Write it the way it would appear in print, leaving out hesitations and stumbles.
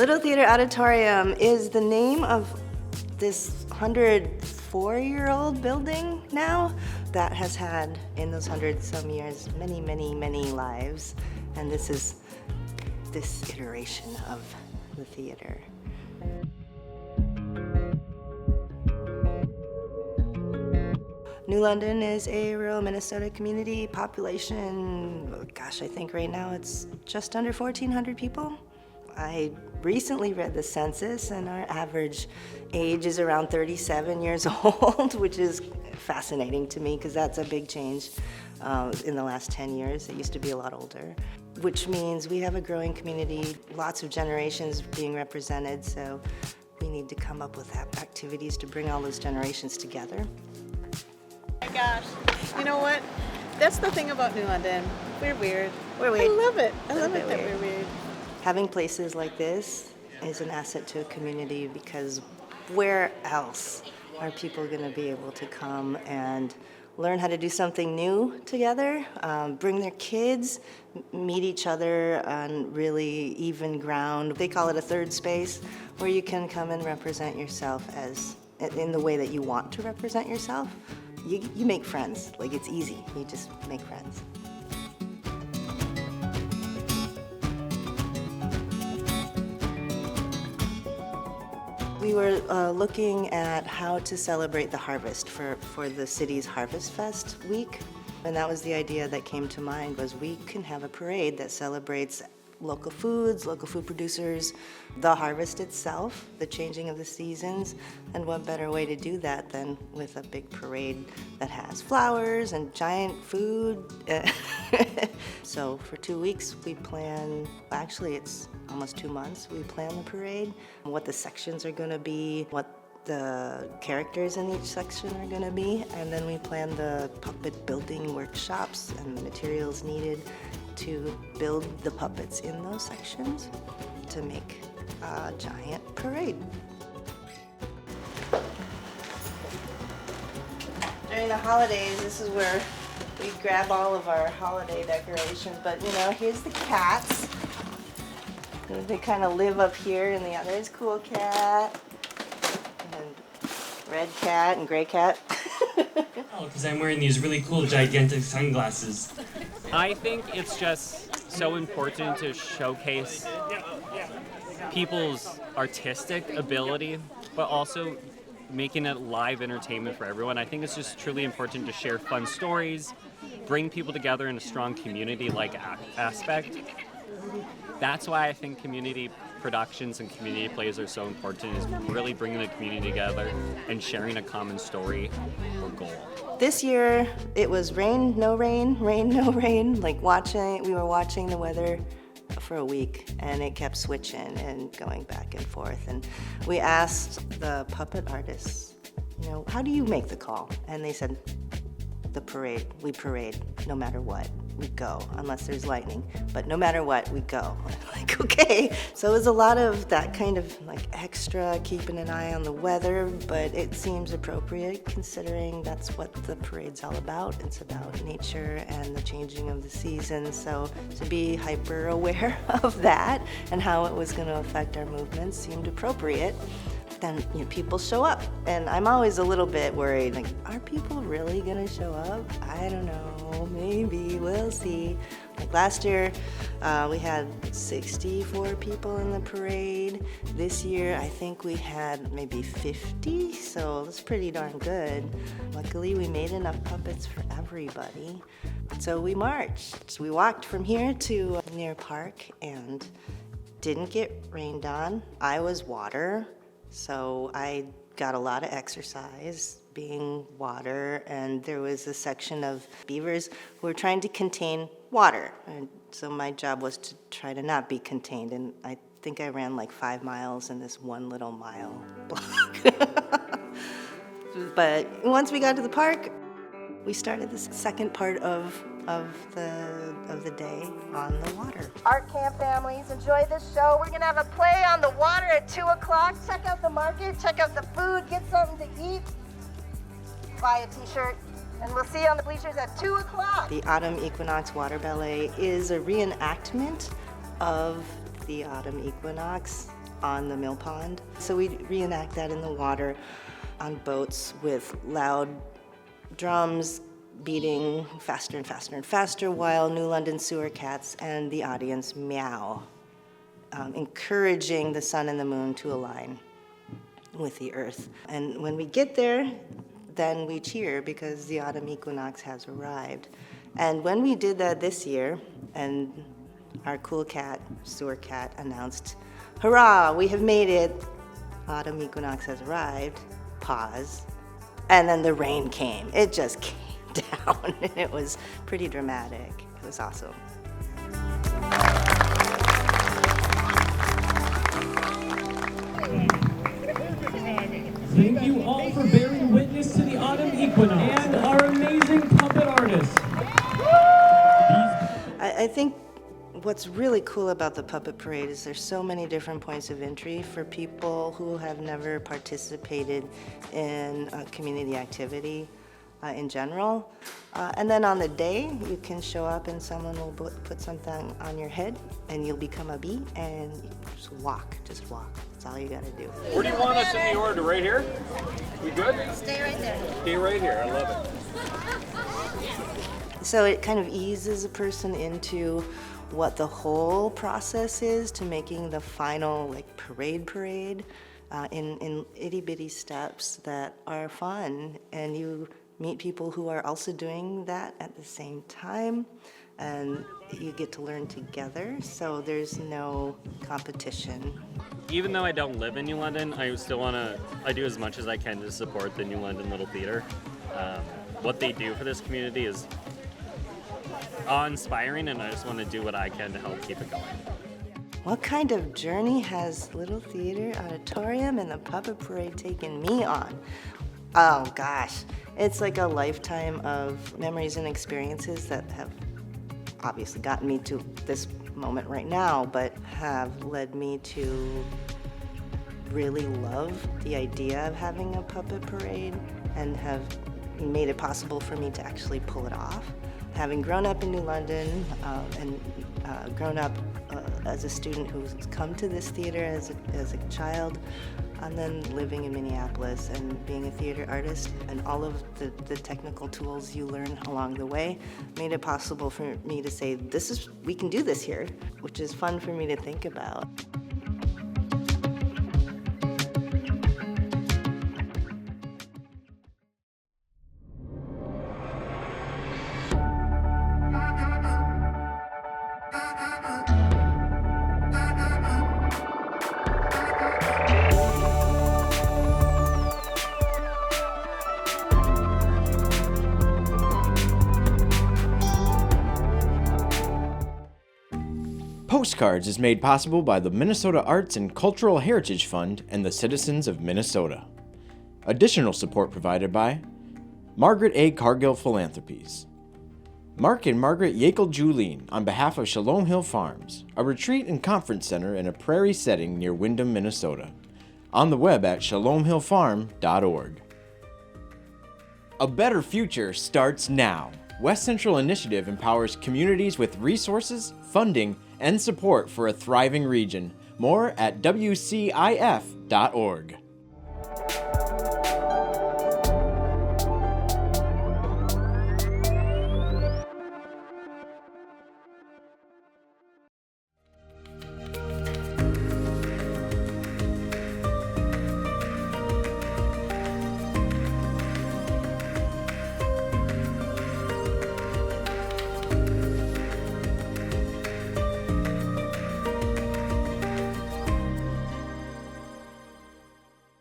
Little Theater Auditorium is the name of this 104-year-old building now that has had, in those 100-some years, many, many, many lives. And this is this iteration of the theater. New London is a rural Minnesota community. Population, gosh, I think right now it's just under 1,400 people. I recently read the census, and our average age is around 37 years old, which is fascinating to me because that's a big change in the last 10 years. It used to be a lot older, which means we have a growing community, lots of generations being represented, so we need to come up with activities to bring all those generations together. Oh my gosh, you know what? That's the thing about New London. We're weird. We're weird. I love it. I love it that we're weird. Having places like this is an asset to a community because where else are people going to be able to come and learn how to do something new together, bring their kids, meet each other on really even ground. They call it a third space where you can come and represent yourself as in the way that you want to represent yourself. You make friends. Like, it's easy. You just make friends. We were looking at how to celebrate the harvest for the city's Harvest Fest week. And that was the idea that came to mind, was we can have a parade that celebrates local foods, local food producers, the harvest itself, the changing of the seasons, and what better way to do that than with a big parade that has flowers and giant food. So for 2 weeks we plan, actually it's almost 2 months, we plan the parade, what the sections are gonna be, what the characters in each section are going to be, and then we plan the puppet building workshops and the materials needed to build the puppets in those sections to make a giant parade. During the holidays, this is where we grab all of our holiday decorations, but you know, here's the cats. They kind of live up here, and there's Cool Cat. Red cat and gray cat. Oh, because I'm wearing these really cool gigantic sunglasses. I think it's just so important to showcase people's artistic ability, but also making it live entertainment for everyone. I think it's just truly important to share fun stories, bring people together in a strong community-like aspect. That's why I think community productions and community plays are so important, is really bringing the community together and sharing a common story or goal. This year it was rain, no rain, rain, no rain. Like we were watching the weather for a week, and it kept switching and going back and forth. And we asked the puppet artists, you know, how do you make the call? And they said, the parade, we parade no matter what. We go, unless there's lightning, but no matter what, we go. Like, okay. So it was a lot of that kind of like extra keeping an eye on the weather, but it seems appropriate considering that's what the parade's all about. It's about nature and the changing of the seasons. So to be hyper aware of that and how it was going to affect our movements seemed appropriate. Then people show up, and I'm always a little bit worried, like, are people really gonna show up? I don't know, maybe, we'll see. Like last year, we had 64 people in the parade. This year, I think we had maybe 50, so that's pretty darn good. Luckily, we made enough puppets for everybody. So we marched. We walked from here to near Park and didn't get rained on. I was water. So I got a lot of exercise being water, and there was a section of beavers who were trying to contain water. And so my job was to try to not be contained, and I think I ran like 5 miles in this one little mile block. But once we got to the park, we started the second part of the day on the water. Art camp families, enjoy this show. We're gonna have a play on the water at 2 o'clock. Check out the market, check out the food, get something to eat, buy a t-shirt, and we'll see you on the bleachers at 2 o'clock. The Autumn Equinox Water Ballet is a reenactment of the autumn equinox on the mill pond. So we reenact that in the water on boats with loud drums beating faster and faster and faster while New London sewer cats and the audience meow, encouraging the sun and the moon to align with the earth. And when we get there, then we cheer because the autumn equinox has arrived. And when we did that this year, and our cool cat, sewer cat, announced, "Hurrah, we have made it. Autumn equinox has arrived." Pause. And then the rain came. It just came down, and it was pretty dramatic. It was awesome. Thank you all for bearing witness to the autumn equinox and our amazing puppet artists. I think what's really cool about the Puppet Parade is there's so many different points of entry for people who have never participated in a community activity in general. And then on the day, you can show up and someone will put something on your head and you'll become a bee and you just walk. That's all you gotta do. Where do you want us in the order? Right here? We good? Stay right there. Stay right here. I love it. So it kind of eases a person into what the whole process is to making the final like parade in itty bitty steps that are fun, and you meet people who are also doing that at the same time, and you get to learn together, so there's no competition. Even though I don't live in New London, I do as much as I can to support the New London Little Theater. What they do for this community is awe-inspiring, and I just want to do what I can to help keep it going. What kind of journey has Little Theater Auditorium and the Puppet Parade taken me on? Oh gosh, it's like a lifetime of memories and experiences that have obviously gotten me to this moment right now, but have led me to really love the idea of having a puppet parade and have made it possible for me to actually pull it off. Having grown up in New London and grown up as a student who's come to this theater as a child, and then living in Minneapolis and being a theater artist, and all of the technical tools you learn along the way made it possible for me to say, we can do this here, which is fun for me to think about. Postcards is made possible by the Minnesota Arts and Cultural Heritage Fund and the citizens of Minnesota. Additional support provided by Margaret A. Cargill Philanthropies, Mark and Margaret Yakel-Julien on behalf of Shalom Hill Farms, a retreat and conference center in a prairie setting near Windham, Minnesota. On the web at shalomhillfarm.org. A better future starts now. West Central Initiative empowers communities with resources, funding, and support for a thriving region. More at wcif.org.